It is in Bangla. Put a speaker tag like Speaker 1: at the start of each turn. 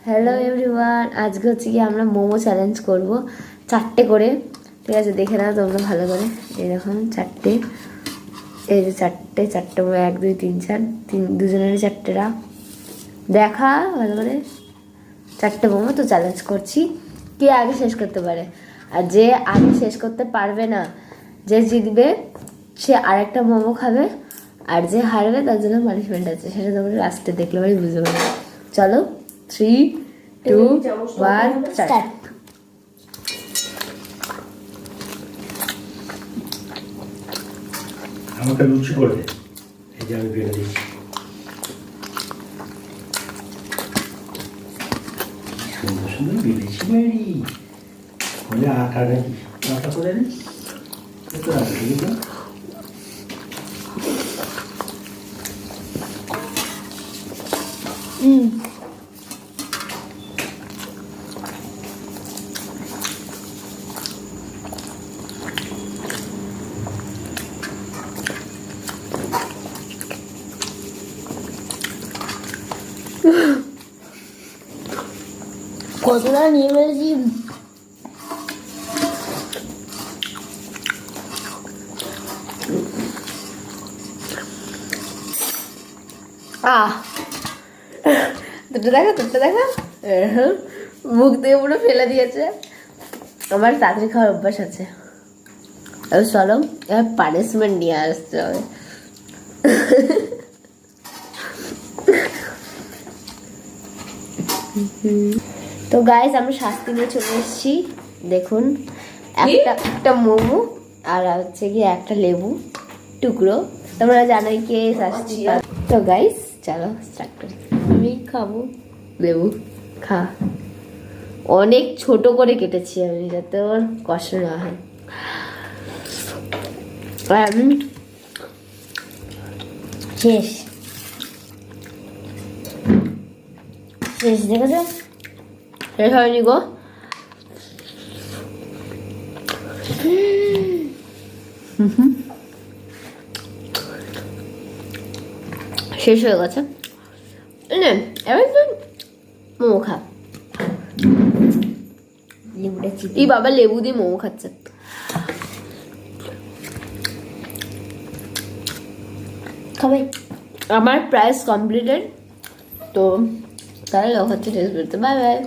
Speaker 1: হ্যালো এভরিওয়ান, আজকে হচ্ছে কি আমরা মোমো চ্যালেঞ্জ করব 4টে করে। ঠিক আছে, দেখে নাও তোমরা ভালো করে। এই দেখুন 4টে, এই যে 4টে মোমো, 1 2 3 4, দুজনেরই 4টেরা দেখা ভালো করে। 4টে মোমো তো চ্যালেঞ্জ করছি, কে আগে শেষ করতে পারে। আর যে আগে শেষ করতে পারবে না, যে জিতবে সে আরেকটা মোমো খাবে, আর যে হারবে তার জন্য পানিশমেন্ট আছে, সেটা তোমরা লাস্টে দেখলে ভাই বুঝতে পারবে। চলো 3 2 1 স্টার্ট।
Speaker 2: আমাকে লুচি করে দে, এই যে আমি বেড়ে দিচ্ছি। সুন্দর সুন্দর বেড়েছি বাড়ি বলে আটা নাকি আটা করে নে, একটু আটা দিয়ে দাও।
Speaker 3: কতটা নিয়ে ফেলেছি।
Speaker 1: দুটো দেখা মুখ দিয়ে পুরো ফেলে দিয়েছে। আমার তাড়াতাড়ি খাওয়ার অভ্যাস আছে। চলো এবার পানিশমেন্ট নিয়ে আসতে হবে। তো গাইস আমরা শাস্তি নিয়ে চলে এসেছি। দেখুন, একটা মোমো আর হচ্ছে গিয়ে একটা লেবু টুকরো। তোমরা জানোই কে শাস্তি। তো গাইস চলো স্টার্ট করি। আমি খাবো লেবু। খা, অনেক ছোট করে কেটেছি আমি, যাতে ওর কষ্ট না হয়। আর আমি
Speaker 3: শেষ শেষ দেখেছো?
Speaker 1: শেষ হয়নি গো, শেষ হয়ে গেছে। এবার মোমো খা।
Speaker 3: লেবুটা চিপে
Speaker 1: এই বাবা লেবু দিয়ে মোমো খাচ্ছে।
Speaker 3: খাবে।
Speaker 1: আমার প্রাইস কমপ্লিটেড। তো তাহলে হচ্ছে টেস্ট করতে। Bye bye.